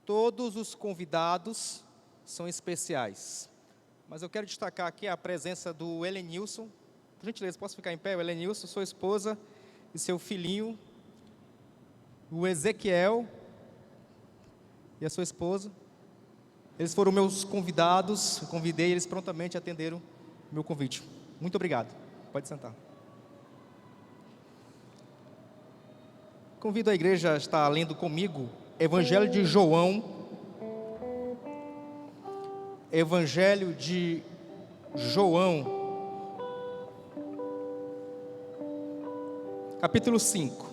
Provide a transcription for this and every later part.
Todos os convidados são especiais, mas eu quero destacar aqui a presença do Helenilson. Por gentileza, posso ficar em pé? O Helenilson, sua esposa e seu filhinho, o Ezequiel e a sua esposa. Eles foram meus convidados, eu convidei, eles prontamente atenderam o meu convite. Muito obrigado. Pode sentar. Convido a igreja a estar lendo comigo Evangelho de João. Evangelho de João, capítulo 5.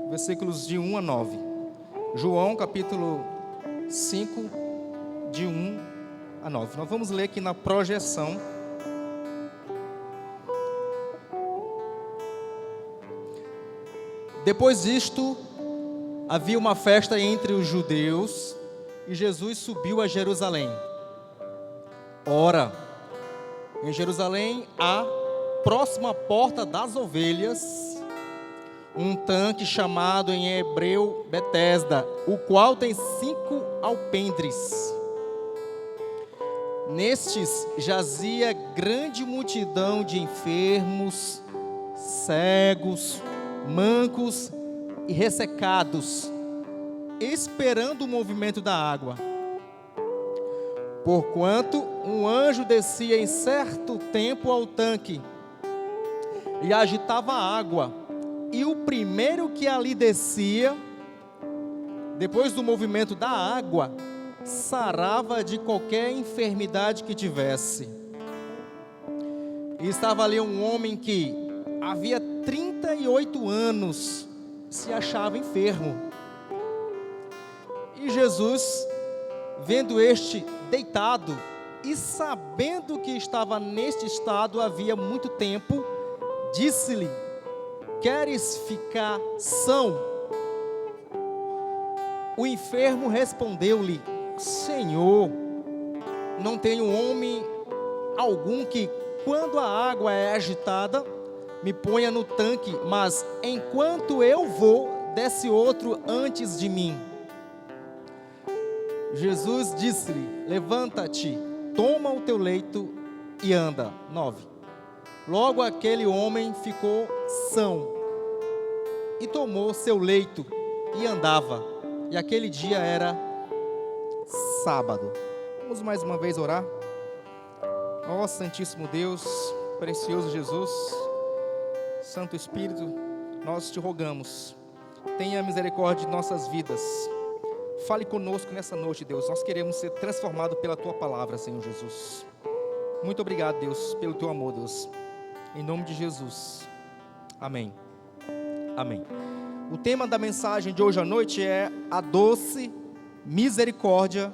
Versículos de 1 a 9. João, capítulo 5, de 1 a 9. Nós vamos ler aqui na projeção. Depois disto, havia uma festa entre os judeus e Jesus subiu a Jerusalém. Ora, em Jerusalém, à próxima porta das ovelhas, um tanque chamado em hebreu Betesda, o qual tem 5 alpendres. Nestes jazia grande multidão de enfermos, cegos, mancos e ressecados, esperando o movimento da água. Porquanto um anjo descia em certo tempo ao tanque e agitava a água, e o primeiro que ali descia, depois do movimento da água, sarava de qualquer enfermidade que tivesse. E estava ali um homem que havia 38 anos se achava enfermo. E Jesus, vendo este deitado e sabendo que estava neste estado havia muito tempo, disse-lhe: queres ficar são? O enfermo respondeu-lhe: Senhor, não tenho homem algum que, quando a água é agitada, me ponha no tanque, mas enquanto eu vou, desce outro antes de mim. Jesus disse-lhe: levanta-te, toma o teu leito e anda. 9. Logo aquele homem ficou são e tomou seu leito e andava. E aquele dia era sábado. Vamos mais uma vez orar. Ó Santíssimo Deus, precioso Jesus, Santo Espírito, nós te rogamos, tenha misericórdia de nossas vidas. Fale conosco nessa noite, Deus. Nós queremos ser transformados pela Tua palavra, Senhor Jesus. Muito obrigado, Deus, pelo Teu amor, Deus. Em nome de Jesus. Amém. Amém. O tema da mensagem de hoje à noite é a doce misericórdia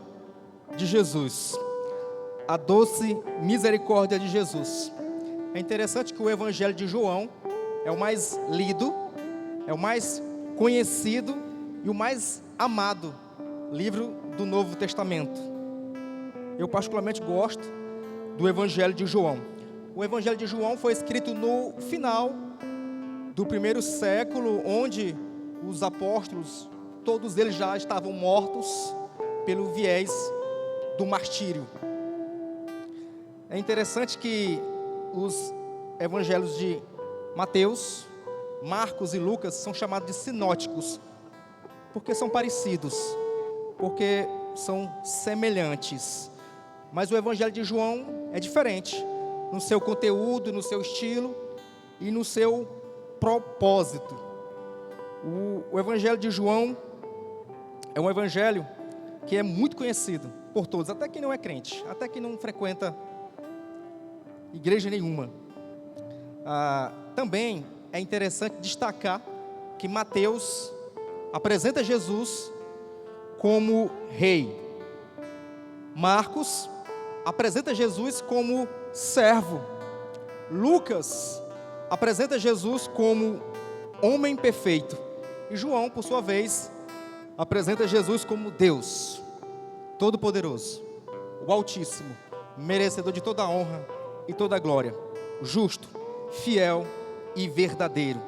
de Jesus. A doce misericórdia de Jesus. É interessante que o Evangelho de João é o mais lido, é o mais conhecido e o mais amado livro do Novo Testamento. Eu particularmente gosto do Evangelho de João. O Evangelho de João foi escrito no final do primeiro século, onde os apóstolos, todos eles já estavam mortos pelo viés do martírio. É interessante que os evangelhos de Mateus, Marcos e Lucas são chamados de sinóticos, porque são parecidos, porque são semelhantes. Mas o Evangelho de João é diferente, no seu conteúdo, no seu estilo e no seu propósito. O Evangelho de João é um evangelho que é muito conhecido por todos, até quem não é crente, até quem não frequenta igreja nenhuma. Também é interessante destacar que Mateus apresenta Jesus como rei. Marcos apresenta Jesus como servo. Lucas apresenta Jesus como homem perfeito. E João, por sua vez, apresenta Jesus como Deus Todo-Poderoso, o Altíssimo, merecedor de toda a honra e toda a glória, justo, fiel e verdadeiro.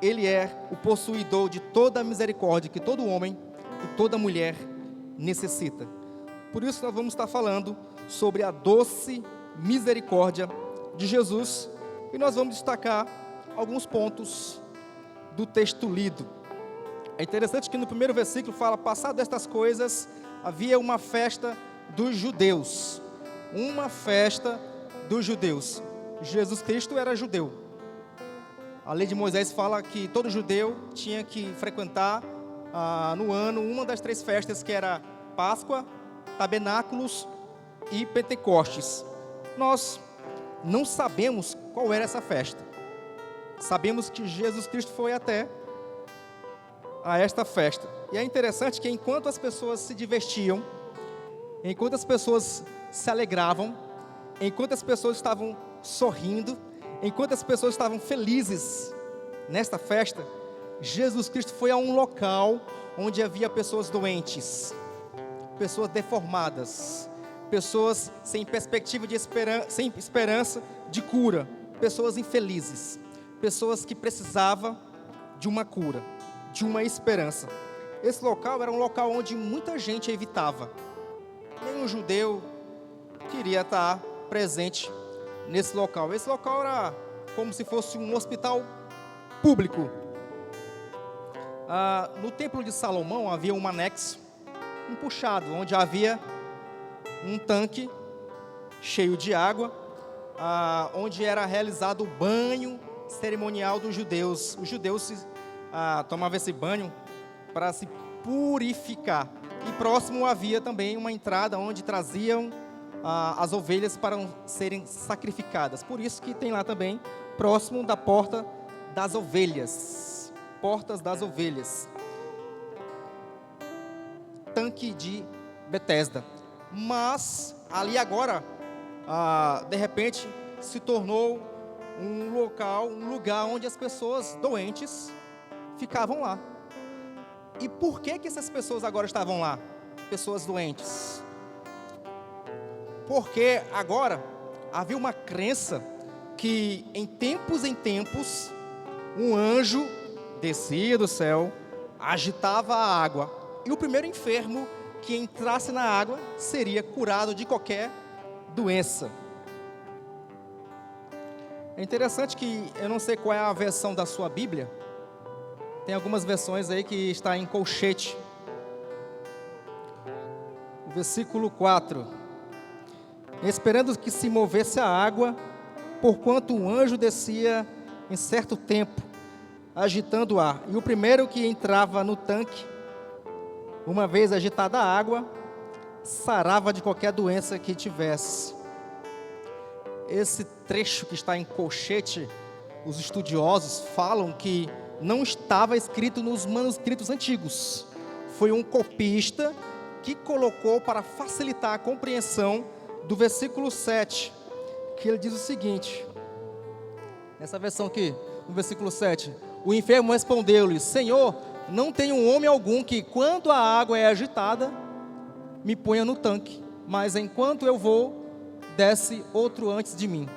Ele é o possuidor de toda a misericórdia que todo homem e toda mulher necessita. Por isso nós vamos estar falando sobre a doce misericórdia de Jesus, e nós vamos destacar alguns pontos do texto lido. É interessante que no primeiro versículo fala: passado estas coisas, havia uma festa dos judeus. Uma festa dos judeus. Jesus Cristo era judeu. A lei de Moisés fala que todo judeu tinha que frequentar no ano uma das 3 festas, que era Páscoa, Tabernáculos e Pentecostes. Nós não sabemos qual era essa festa. Sabemos que Jesus Cristo foi até a esta festa. E é interessante que enquanto as pessoas se divertiam, enquanto as pessoas se alegravam, enquanto as pessoas estavam sorrindo, enquanto as pessoas estavam felizes nesta festa, Jesus Cristo foi a um local onde havia pessoas doentes, pessoas deformadas, pessoas sem perspectiva de sem esperança de cura, pessoas infelizes, pessoas que precisavam de uma cura, de uma esperança. Esse local era um local onde muita gente evitava. Nenhum judeu queria estar presente nesse local. Esse local era como se fosse um hospital público. No templo de Salomão havia um anexo, um puxado, onde havia um tanque cheio de água, onde era realizado o banho cerimonial dos judeus. Os judeus tomavam esse banho para se purificar. E próximo havia também uma entrada onde traziam as ovelhas para serem sacrificadas. Por isso que tem lá também, próximo da porta das ovelhas. Portas das ovelhas. Tanque de Betesda. Mas ali agora, de repente, se tornou um lugar onde as pessoas doentes ficavam lá. E por que essas pessoas agora estavam lá? Pessoas doentes. Porque agora havia uma crença que em tempos um anjo descia do céu, agitava a água, e o primeiro enfermo que entrasse na água seria curado de qualquer doença. É interessante que eu não sei qual é a versão da sua Bíblia. Tem algumas versões aí que está em colchete. O versículo 4. Esperando que se movesse a água, porquanto um anjo descia em certo tempo, agitando o ar. E o primeiro que entrava no tanque, uma vez agitada a água, sarava de qualquer doença que tivesse. Esse trecho que está em colchete, os estudiosos falam que não estava escrito nos manuscritos antigos. Foi um copista que colocou para facilitar a compreensão do versículo 7, que ele diz o seguinte, nessa versão aqui, no versículo 7, o enfermo respondeu-lhe: Senhor, não tenho homem algum que, quando a água é agitada, me ponha no tanque, mas enquanto eu vou, desce outro antes de mim.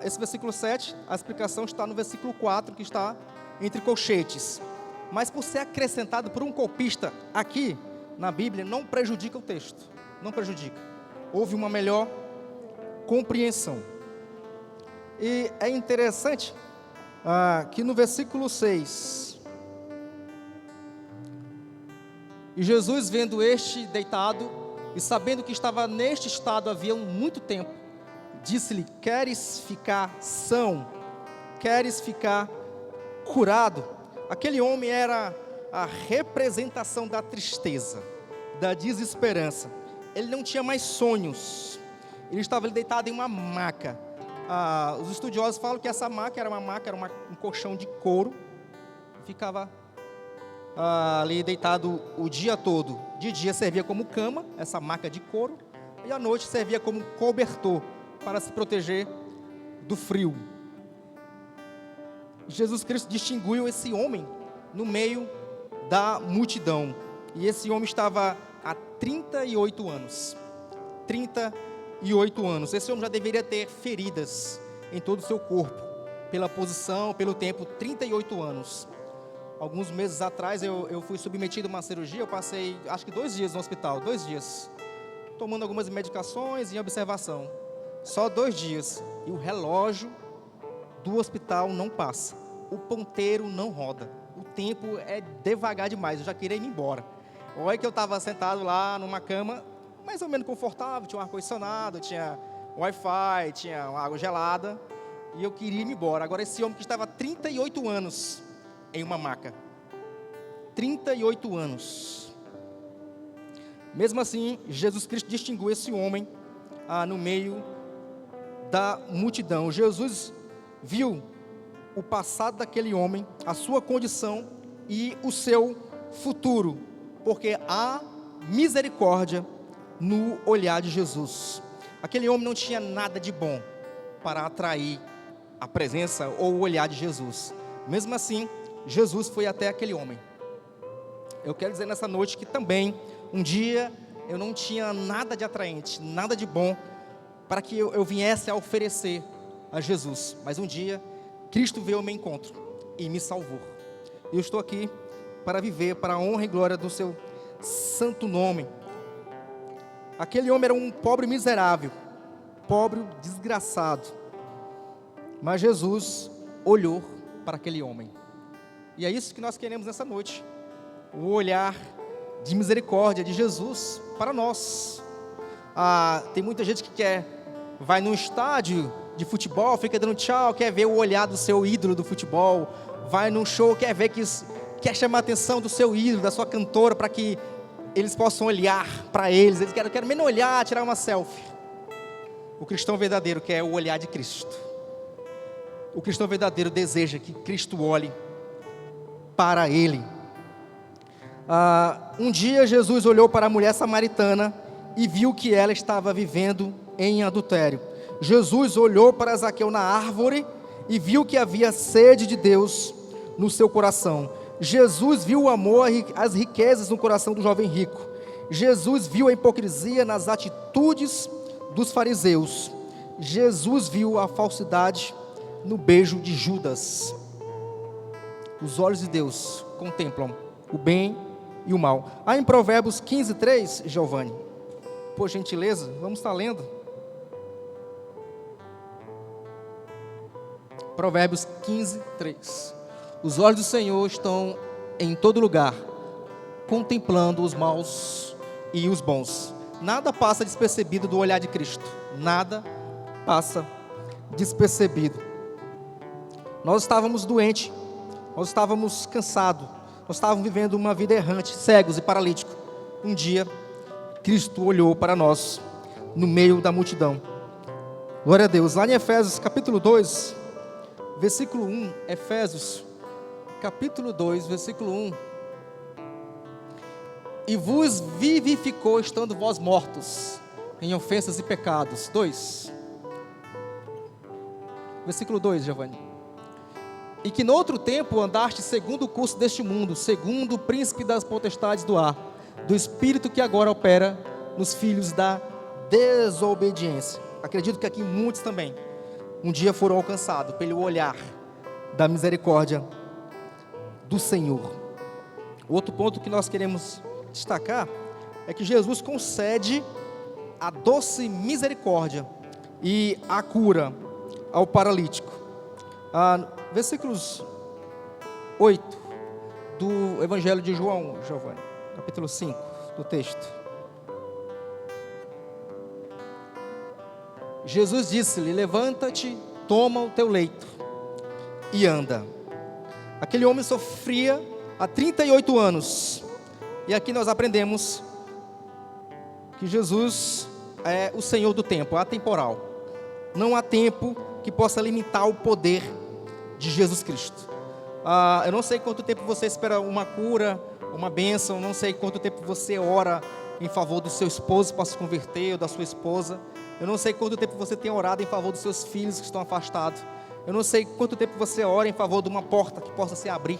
Esse versículo 7, a explicação está no versículo 4, que está entre colchetes. Mas por ser acrescentado por um copista aqui na Bíblia, não prejudica o texto. Não prejudica. Houve uma melhor compreensão. E é interessante que no versículo 6, e Jesus, vendo este deitado, e sabendo que estava neste estado havia muito tempo, disse-lhe: queres ficar são? Queres ficar curado? Aquele homem era a representação da tristeza, da desesperança. Ele não tinha mais sonhos. Ele estava deitado em uma maca. Os estudiosos falam que essa maca era um colchão de couro. Ficava ali deitado o dia todo. De dia servia como cama, essa maca de couro, e à noite servia como cobertor para se proteger do frio. Jesus Cristo distinguiu esse homem no meio da multidão. E esse homem estava há 38 anos. 38 anos. Esse homem já deveria ter feridas em todo o seu corpo. pela posição, pelo tempo, 38 anos. Alguns meses atrás eu fui submetido a uma cirurgia, eu passei acho que 2 dias no hospital, 2 dias, tomando algumas medicações em observação. Só 2 dias. E o relógio do hospital não passa. O ponteiro não roda. O tempo é devagar demais, eu já queria ir embora. Olha que eu estava sentado lá numa cama, mais ou menos confortável, tinha um ar-condicionado, tinha Wi-Fi, tinha uma água gelada, e eu queria ir embora. Agora esse homem que estava há 38 anos em uma maca. 38 anos. Mesmo assim, Jesus Cristo distinguiu esse homem no meio da multidão. Jesus viu o passado daquele homem, a sua condição e o seu futuro, porque há misericórdia no olhar de Jesus. Aquele homem não tinha nada de bom para atrair a presença ou o olhar de Jesus. Mesmo assim, Jesus foi até aquele homem. Eu quero dizer nessa noite que também, um dia, eu não tinha nada de atraente, nada de bom, para que eu viesse a oferecer a Jesus. Mas um dia, Cristo veio ao meu encontro e me salvou. Eu estou aqui para viver para a honra e glória do seu santo nome. Aquele homem era um pobre miserável, pobre desgraçado. Mas Jesus olhou para aquele homem. E é isso que nós queremos nessa noite. O olhar de misericórdia de Jesus para nós. Tem muita gente que vai num estádio de futebol, fica dando tchau, quer ver o olhar do seu ídolo do futebol, vai num show, quer chamar a atenção do seu ídolo, da sua cantora, para que eles possam olhar para eles querem menos olhar, tirar uma selfie. O cristão verdadeiro quer o olhar de Cristo. O cristão verdadeiro deseja que Cristo olhe para ele. Um dia Jesus olhou para a mulher samaritana e viu que ela estava vivendo em adultério. Jesus olhou para Zaqueu na árvore e viu que havia sede de Deus no seu coração. Jesus viu o amor, as riquezas no coração do jovem rico. Jesus viu a hipocrisia nas atitudes dos fariseus. Jesus viu a falsidade no beijo de Judas. Os olhos de Deus contemplam o bem e o mal. Em Provérbios 15:3, Giovanni, por gentileza, vamos estar lendo. Provérbios 15:3. Os olhos do Senhor estão em todo lugar, contemplando os maus e os bons. Nada passa despercebido do olhar de Cristo. Nada passa despercebido. Nós estávamos doentes, nós estávamos cansados, nós estávamos vivendo uma vida errante, cegos e paralíticos. Um dia, Cristo olhou para nós, no meio da multidão. Glória a Deus. Lá em Efésios capítulo 2, versículo 1, Efésios capítulo 2, versículo 1. E vos vivificou, estando vós mortos em ofensas e pecados. 2. Versículo 2, Giovanni. E que no outro tempo andaste segundo o curso deste mundo, segundo o príncipe das potestades do ar, do espírito que agora opera nos filhos da desobediência. Acredito que aqui muitos também um dia foram alcançados pelo olhar da misericórdia do Senhor. O outro ponto que nós queremos destacar é que Jesus concede a doce misericórdia e a cura ao paralítico. Versículos 8 do Evangelho de João, Giovanni, capítulo 5 do texto. Jesus disse-lhe: levanta-te, toma o teu leito e anda. Aquele homem sofria há 38 anos. E aqui nós aprendemos que Jesus é o Senhor do tempo, atemporal. Não há tempo que possa limitar o poder de Jesus Cristo. Eu não sei quanto tempo você espera uma cura, uma bênção, não sei quanto tempo você ora em favor do seu esposo para se converter, ou da sua esposa. Eu não sei quanto tempo você tem orado em favor dos seus filhos que estão afastados. Eu não sei quanto tempo você ora em favor de uma porta que possa se abrir,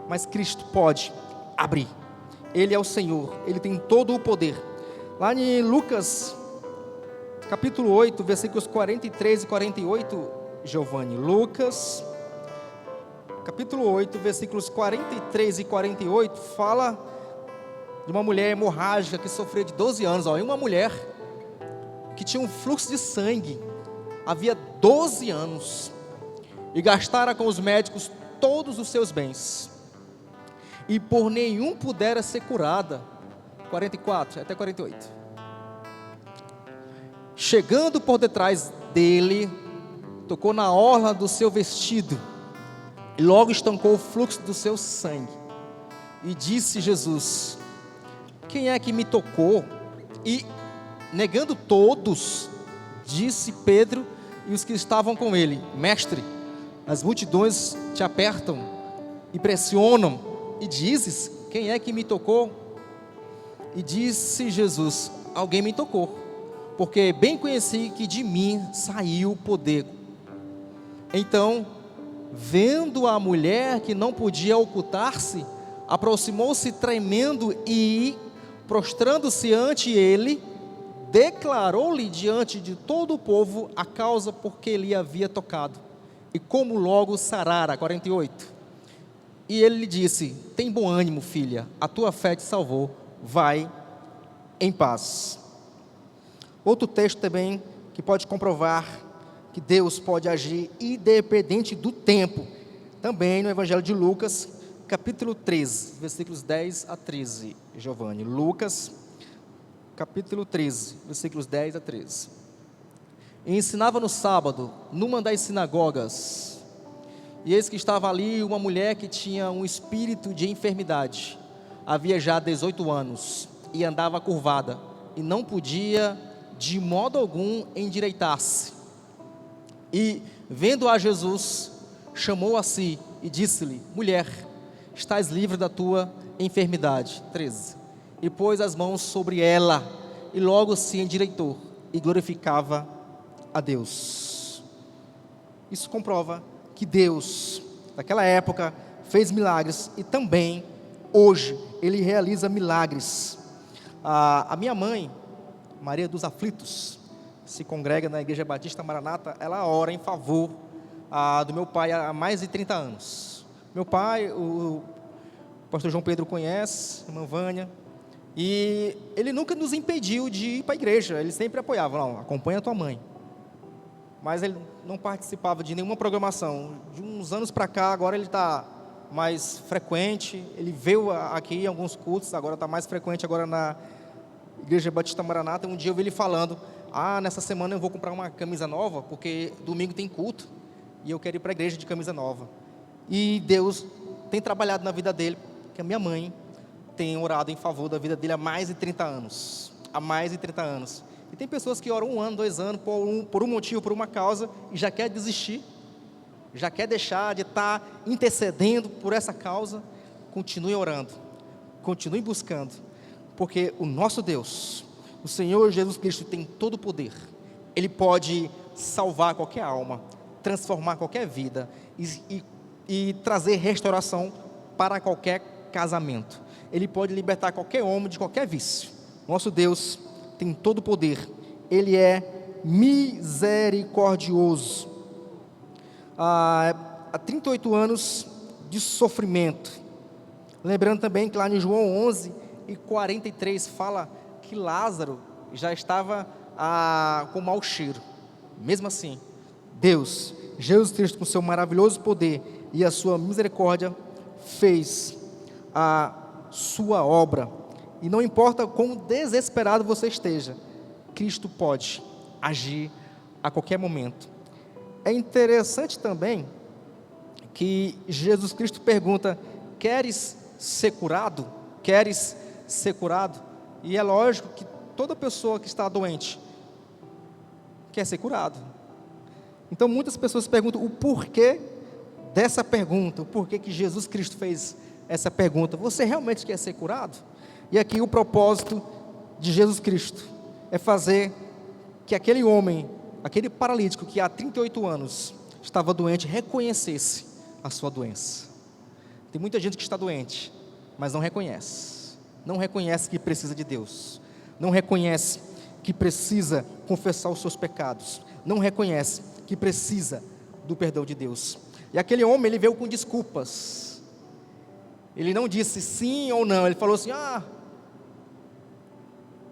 mas Cristo pode abrir. Ele é o Senhor, Ele tem todo o poder. Lá em Lucas, capítulo 8, versículos 43 e 48, Giovanni. Lucas, capítulo 8, versículos 43 e 48, fala de uma mulher hemorrágica que sofreu de 12 anos. E uma mulher que tinha um fluxo de sangue, havia 12 anos, e gastara com os médicos todos os seus bens, e por nenhum pudera ser curada. 44 até 48. Chegando por detrás dele, tocou na orla do seu vestido, e logo estancou o fluxo do seu sangue. E disse Jesus: quem é que me tocou? E negando todos, disse Pedro e os que estavam com ele: mestre, as multidões te apertam e pressionam, e dizes: quem é que me tocou? E disse Jesus: alguém me tocou, porque bem conheci que de mim saiu o poder. Então, vendo a mulher que não podia ocultar-se, aproximou-se tremendo e, prostrando-se ante ele, declarou-lhe diante de todo o povo a causa por que lhe havia tocado, e como logo sarara. 48. E ele lhe disse: tem bom ânimo, filha, a tua fé te salvou, vai em paz. Outro texto também que pode comprovar que Deus pode agir independente do tempo, também no Evangelho de Lucas, capítulo 13, versículos 10 a 13, Giovanni. Lucas, capítulo 13, versículos 10 a 13. E ensinava no sábado, numa das sinagogas, e eis que estava ali uma mulher que tinha um espírito de enfermidade, havia já 18 anos, e andava curvada, e não podia de modo algum endireitar-se. E, vendo a Jesus, chamou a si e disse-lhe: mulher, estás livre da tua enfermidade. 13. E pôs as mãos sobre ela, e logo se endireitou, e glorificava a Deus. Isso comprova que Deus, naquela época, fez milagres, e também, hoje, Ele realiza milagres. A minha mãe, Maria dos Aflitos, se congrega na Igreja Batista Maranata, ela ora em favor do meu pai há mais de 30 anos. Meu pai, o pastor João Pedro conhece, a irmã Vânia, e ele nunca nos impediu de ir para a igreja, ele sempre apoiava: não, acompanha a tua mãe. Mas ele não participava de nenhuma programação. De uns anos para cá, agora ele está mais frequente, ele veio aqui em alguns cultos, agora está mais frequente agora na Igreja Batista Maranata. Um dia eu vi ele falando: nessa semana eu vou comprar uma camisa nova, porque domingo tem culto, e eu quero ir para a igreja de camisa nova. E Deus tem trabalhado na vida dele, que a minha mãe tem orado em favor da vida dele há mais de 30 anos. Há mais de 30 anos. E tem pessoas que oram 1 ano, 2 anos, por um motivo, por uma causa, e já quer desistir, já quer deixar de estar intercedendo por essa causa. Continue orando, continue buscando, porque o nosso Deus, o Senhor Jesus Cristo, tem todo o poder. Ele pode salvar qualquer alma, transformar qualquer vida e trazer restauração para qualquer casamento. Ele pode libertar qualquer homem de qualquer vício. Nosso Deus tem todo o poder. Ele é misericordioso. Há 38 anos de sofrimento. Lembrando também que lá em João 11 e 43 fala que Lázaro já estava com mau cheiro. Mesmo assim, Deus, Jesus Cristo, com seu maravilhoso poder e a sua misericórdia, fez a sua obra. E não importa quão desesperado você esteja, Cristo pode agir a qualquer momento. É interessante também que Jesus Cristo pergunta: queres ser curado? Queres ser curado? E é lógico que toda pessoa que está doente quer ser curado. Então muitas pessoas perguntam o porquê dessa pergunta, o porquê que Jesus Cristo fez essa pergunta: você realmente quer ser curado? E aqui o propósito de Jesus Cristo é fazer que aquele homem, aquele paralítico que há 38 anos estava doente, reconhecesse a sua doença. Tem muita gente que está doente, mas não reconhece que precisa de Deus, não reconhece que precisa confessar os seus pecados, não reconhece que precisa do perdão de Deus. E aquele homem, ele veio com desculpas. Ele não disse sim ou não, ele falou assim: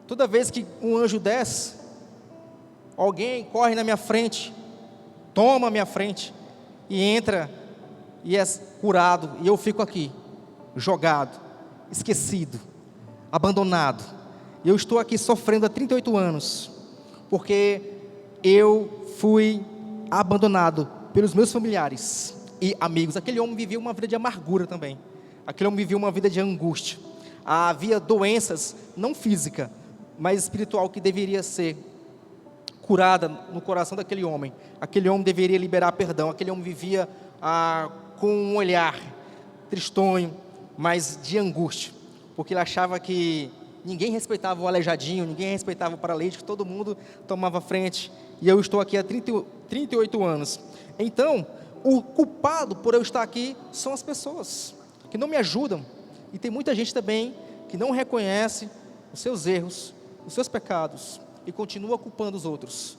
toda vez que um anjo desce, alguém corre na minha frente, toma a minha frente, e entra, e é curado, e eu fico aqui, jogado, esquecido, abandonado, e eu estou aqui sofrendo há 38 anos, porque eu fui abandonado pelos meus familiares e amigos. Aquele homem vivia uma vida de amargura também, aquele homem vivia uma vida de angústia. Havia doenças, não física, mas espiritual, que deveria ser curada no coração daquele homem. Aquele homem deveria liberar perdão. Aquele homem vivia com um olhar tristonho, mas de angústia, porque ele achava que ninguém respeitava o aleijadinho, ninguém respeitava o paralítico, todo mundo tomava frente, e eu estou aqui há 38 anos. Então, o culpado por eu estar aqui são as pessoas que não me ajudam, e tem muita gente também que não reconhece os seus erros, os seus pecados, e continua culpando os outros.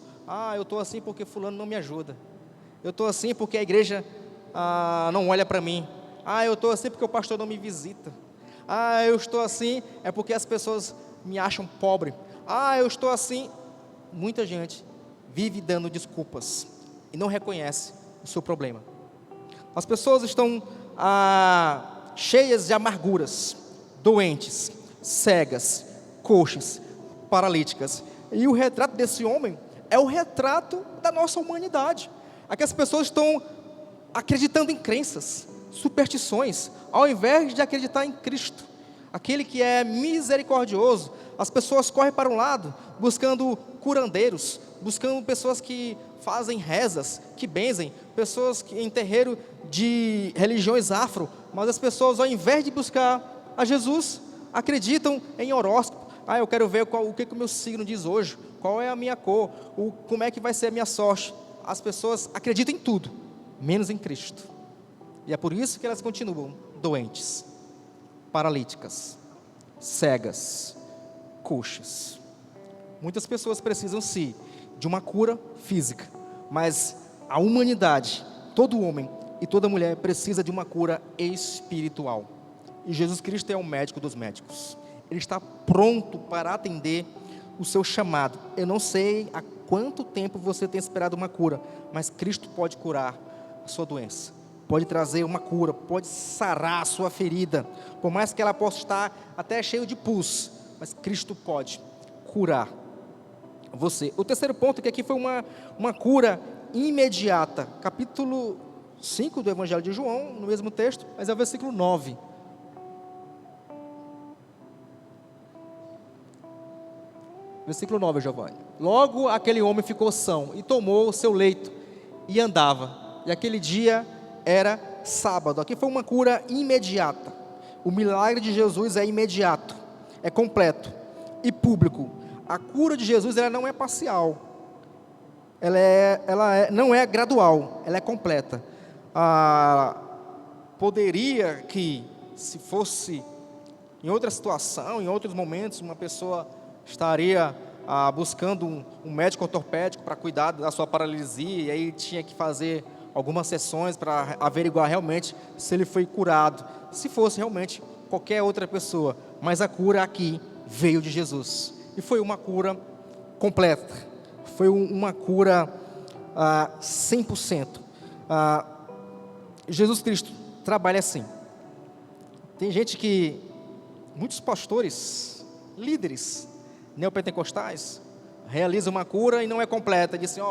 Eu estou assim porque fulano não me ajuda, eu estou assim porque a igreja não olha para mim, eu estou assim porque o pastor não me visita, eu estou assim é porque as pessoas me acham pobre, eu estou assim. Muita gente vive dando desculpas e não reconhece o seu problema. As pessoas estão cheias de amarguras, doentes, cegas, coxas, paralíticas, e o retrato desse homem é o retrato da nossa humanidade. Aqui as pessoas estão acreditando em crenças, superstições, ao invés de acreditar em Cristo, aquele que é misericordioso. As pessoas correm para um lado, buscando curandeiros, buscando pessoas que fazem rezas, que benzem, pessoas que, em terreiro de religiões afro, mas as pessoas, ao invés de buscar a Jesus, acreditam em horóscopo. Eu quero ver o que o meu signo diz hoje, qual é a minha cor, como é que vai ser a minha sorte. As pessoas acreditam em tudo, menos em Cristo, e é por isso que elas continuam doentes, paralíticas, cegas, coxas. Muitas pessoas precisam sim de uma cura física, mas a humanidade, todo homem e toda mulher precisa de uma cura espiritual, e Jesus Cristo é o médico dos médicos. Ele está pronto para atender o seu chamado. Eu não sei há quanto tempo você tem esperado uma cura, mas Cristo pode curar a sua doença, pode trazer uma cura, pode sarar a sua ferida, por mais que ela possa estar até cheia de pus, mas Cristo pode curar você. O terceiro ponto, que aqui foi uma cura imediata, capítulo 5 do Evangelho de João, no mesmo texto, mas é o versículo 9. Versículo 9, Giovanni. Logo aquele homem ficou são, e tomou o seu leito, e andava, e aquele dia era sábado. Aqui foi uma cura imediata. O milagre de Jesus é imediato, é completo e público. A cura de Jesus, ela não é parcial, não é gradual, ela é completa. Poderia que, se fosse em outra situação, em outros momentos, uma pessoa estaria buscando um médico ortopédico para cuidar da sua paralisia, e aí tinha que fazer algumas sessões para averiguar realmente se ele foi curado, se fosse realmente qualquer outra pessoa. Mas a cura aqui veio de Jesus, e foi uma cura completa, foi uma cura 100%. Jesus Cristo trabalha assim. Tem gente que, muitos pastores, líderes neopentecostais, realizam uma cura e não é completa, dizem: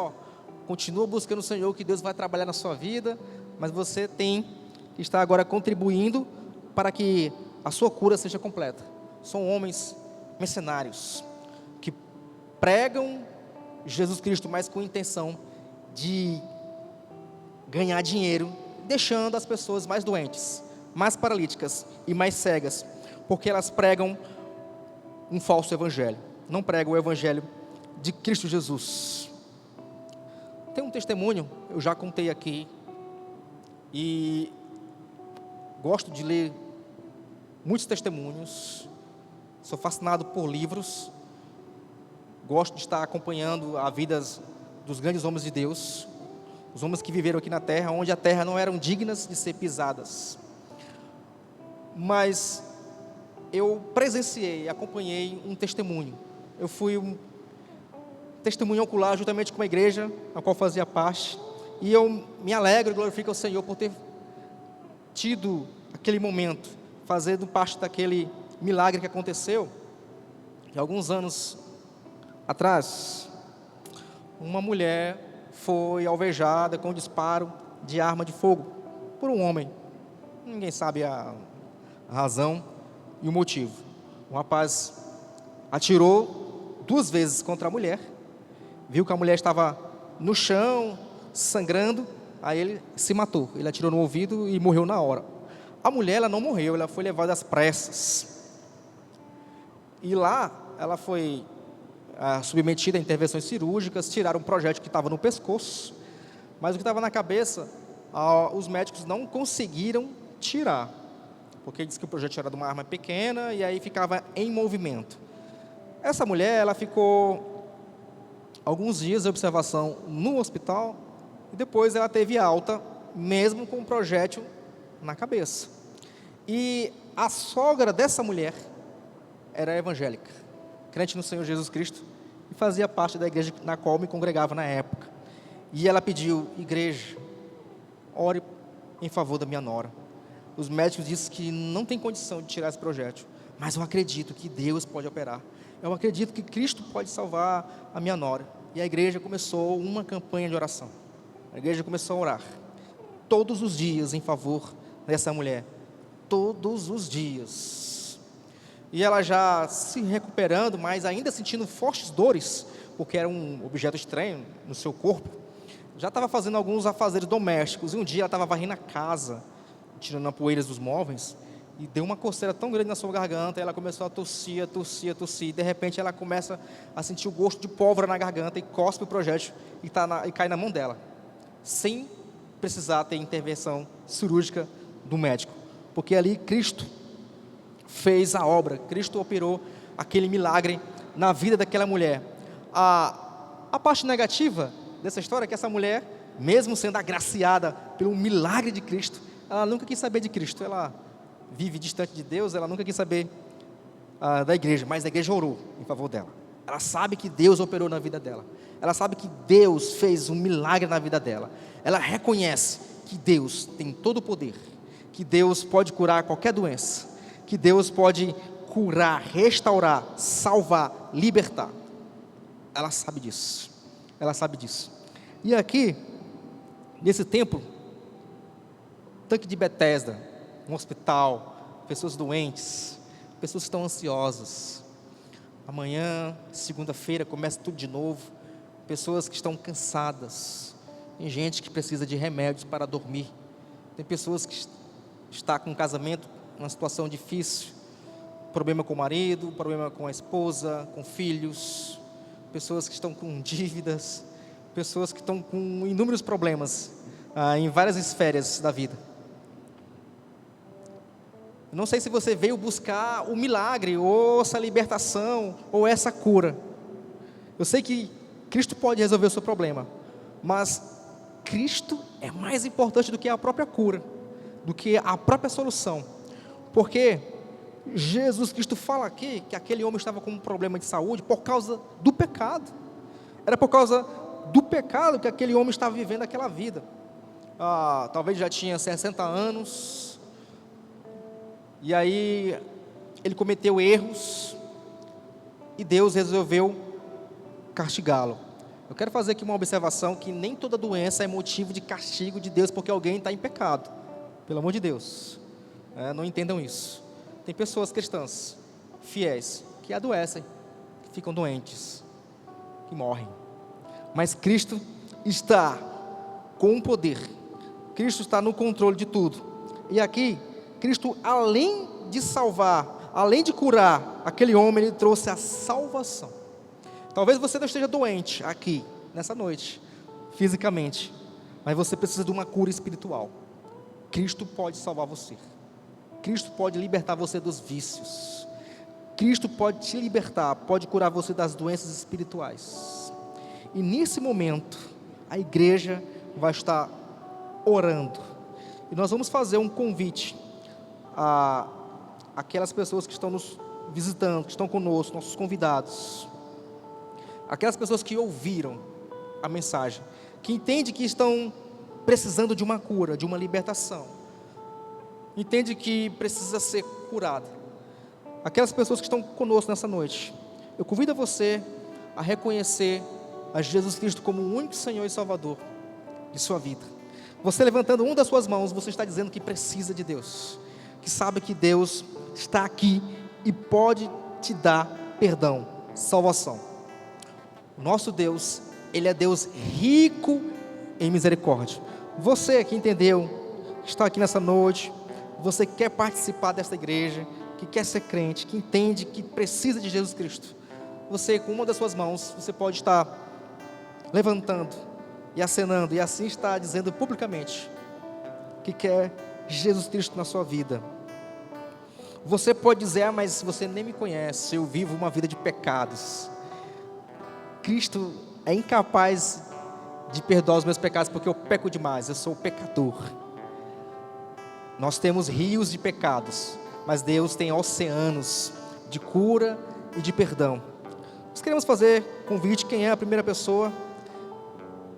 continua buscando o Senhor, que Deus vai trabalhar na sua vida, mas você tem que estar agora contribuindo para que a sua cura seja completa. São homens mercenários, que pregam Jesus Cristo, mas com intenção de ganhar dinheiro, deixando as pessoas mais doentes, mais paralíticas e mais cegas, porque elas pregam um falso evangelho, não pregam o evangelho de Cristo Jesus. Tem um testemunho, eu já contei aqui, e gosto de ler muitos testemunhos, sou fascinado por livros, gosto de estar acompanhando a vida dos grandes homens de Deus. os homens que viveram aqui na terra, onde a terra não eram dignas de ser pisadas. Mas eu presenciei, acompanhei um testemunho. Eu fui um testemunho ocular juntamente com a igreja, a qual fazia parte, e eu me alegro e glorifico ao Senhor por ter tido aquele momento, fazendo parte daquele milagre que aconteceu. E alguns anos atrás, uma mulher foi alvejada com um disparo de arma de fogo por um homem. Ninguém sabe a razão e o motivo. O rapaz atirou 2 vezes contra a mulher, viu que a mulher estava no chão, sangrando, aí ele se matou. Ele atirou no ouvido e morreu na hora. A mulher, ela não morreu, ela foi levada às pressas. E lá, ela foi submetida a intervenções cirúrgicas, tiraram um projétil que estava no pescoço, mas o que estava na cabeça, os médicos não conseguiram tirar, porque diz que o projétil era de uma arma pequena e aí ficava em movimento. Essa mulher, ela ficou alguns dias de observação no hospital e depois ela teve alta, mesmo com o projétil na cabeça. E a sogra dessa mulher era evangélica, crente no Senhor Jesus Cristo, e fazia parte da igreja na qual me congregava na época. E ela pediu: igreja, ore em favor da minha nora. Os médicos disseram que não tem condição de tirar esse projétil, mas eu acredito que Deus pode operar. Eu acredito que Cristo pode salvar a minha nora. E a igreja começou uma campanha de oração. A igreja começou a orar todos os dias em favor dessa mulher. Todos os dias. E ela já se recuperando, mas ainda sentindo fortes dores, porque era um objeto estranho no seu corpo. Já estava fazendo alguns afazeres domésticos. E um dia ela estava varrendo a casa, tirando a poeira dos móveis, e deu uma coceira tão grande na sua garganta, e ela começou a tossir, e de repente ela começa a sentir o gosto de pólvora na garganta, e cospe o projétil, e cai na mão dela, sem precisar ter intervenção cirúrgica do médico, porque ali Cristo fez a obra, Cristo operou aquele milagre na vida daquela mulher. A parte negativa dessa história é que essa mulher, mesmo sendo agraciada pelo milagre de Cristo, ela nunca quis saber de Cristo. Ela vive distante de Deus, ela nunca quis saber da igreja, mas a igreja orou em favor dela. Ela sabe que Deus operou na vida dela, ela sabe que Deus fez um milagre na vida dela. Ela reconhece que Deus tem todo o poder, que Deus pode curar qualquer doença, que Deus pode curar, restaurar, salvar, libertar. Ela sabe disso, ela sabe disso. E aqui, nesse templo, tanque de Betesda, um hospital, pessoas doentes, pessoas que estão ansiosas. Amanhã, segunda-feira, começa tudo de novo. Pessoas que estão cansadas. Tem gente que precisa de remédios para dormir. Tem pessoas que estão com um casamento, uma situação difícil, problema com o marido, problema com a esposa, com filhos. Pessoas que estão com dívidas, pessoas que estão com inúmeros problemas em várias esferas da vida. Não sei se você veio buscar o milagre, ou essa libertação, ou essa cura. Eu sei que Cristo pode resolver o seu problema, mas Cristo é mais importante do que a própria cura, do que a própria solução. Porque Jesus Cristo fala aqui que aquele homem estava com um problema de saúde por causa do pecado. Era por causa do pecado que aquele homem estava vivendo aquela vida. Talvez já tinha 60 anos, e aí ele cometeu erros, e Deus resolveu castigá-lo. Eu quero fazer aqui uma observação, que nem toda doença é motivo de castigo de Deus, porque alguém está em pecado, pelo amor de Deus, não entendam isso. Tem pessoas cristãs, fiéis, que adoecem, que ficam doentes, que morrem, mas Cristo está com o poder, Cristo está no controle de tudo. E aqui, Cristo, além de salvar, além de curar aquele homem, Ele trouxe a salvação. Talvez você não esteja doente aqui, nessa noite, fisicamente, mas você precisa de uma cura espiritual. Cristo pode salvar você. Cristo pode libertar você dos vícios. Cristo pode te libertar, pode curar você das doenças espirituais. E nesse momento, a igreja vai estar orando. E nós vamos fazer um convite a aquelas pessoas que estão nos visitando, que estão conosco, nossos convidados, aquelas pessoas que ouviram a mensagem, que entendem que estão precisando de uma cura, de uma libertação, entende que precisa ser curada. Aquelas pessoas que estão conosco nessa noite, eu convido você a reconhecer a Jesus Cristo como o único Senhor e Salvador de sua vida. Você levantando uma das suas mãos, você está dizendo que precisa de Deus, que sabe que Deus está aqui e pode te dar perdão, salvação. O nosso Deus, Ele é Deus rico em misericórdia. Você que entendeu, que está aqui nessa noite, você que quer participar desta igreja, que quer ser crente, que entende que precisa de Jesus Cristo, você com uma das suas mãos, você pode estar levantando e acenando, e assim está dizendo publicamente que quer Jesus Cristo na sua vida. Você pode dizer, mas você nem me conhece, eu vivo uma vida de pecados. Cristo é incapaz de perdoar os meus pecados, porque eu peco demais, eu sou pecador. Nós temos rios de pecados, mas Deus tem oceanos de cura e de perdão. Nós queremos fazer convite, quem é a primeira pessoa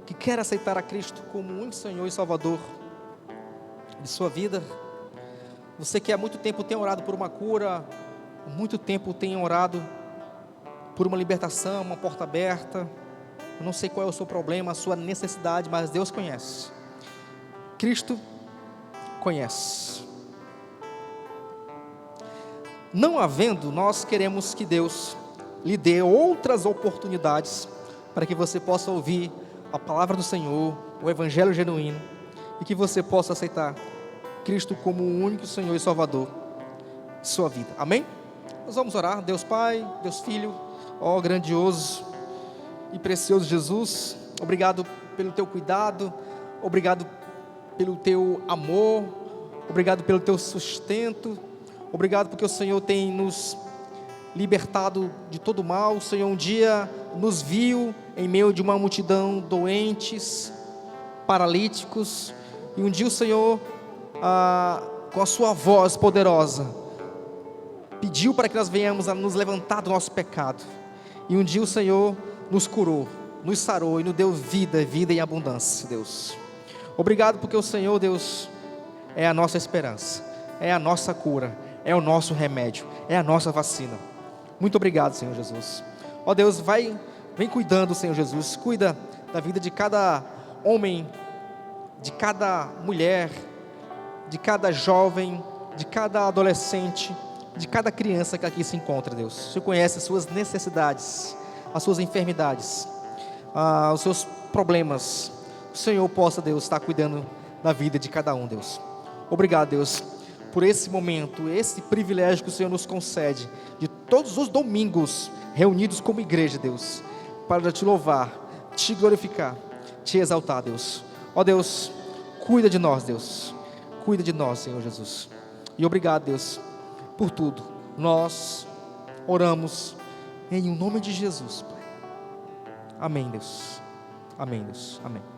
que quer aceitar a Cristo como o único Senhor e Salvador de sua vida. Você que há muito tempo tem orado por uma cura, há muito tempo tem orado por uma libertação, uma porta aberta. Eu não sei qual é o seu problema, a sua necessidade, mas Deus conhece. Cristo conhece. Não havendo, nós queremos que Deus lhe dê outras oportunidades para que você possa ouvir a palavra do Senhor, o Evangelho genuíno, e que você possa aceitar Cristo como o único Senhor e Salvador de sua vida. Amém? Nós vamos orar. Deus Pai, Deus Filho, ó grandioso e precioso Jesus, obrigado pelo teu cuidado, obrigado pelo teu amor, obrigado pelo teu sustento, obrigado porque o Senhor tem nos libertado de todo mal. O Senhor um dia nos viu em meio de uma multidão doentes, paralíticos, e um dia o Senhor, com a sua voz poderosa, pediu para que nós venhamos a nos levantar do nosso pecado, e um dia o Senhor nos curou, nos sarou e nos deu vida, vida em abundância. Deus, obrigado porque o Senhor, Deus, é a nossa esperança, é a nossa cura, é o nosso remédio, é a nossa vacina. Muito obrigado, Senhor Jesus. Ó Deus, vem cuidando, Senhor Jesus, cuida da vida de cada homem, de cada mulher, de cada jovem, de cada adolescente, de cada criança que aqui se encontra, Deus. O Senhor conhece as suas necessidades, as suas enfermidades, os seus problemas. O Senhor possa, Deus, estar cuidando da vida de cada um, Deus. Obrigado, Deus, por esse momento, esse privilégio que o Senhor nos concede, de todos os domingos, reunidos como igreja, Deus, para te louvar, te glorificar, te exaltar, Deus. Ó Deus, cuida de nós, Deus, cuida de nós, Senhor Jesus, e obrigado, Deus, por tudo. Nós oramos em nome de Jesus, Pai. Amém, Deus, amém, Deus, amém.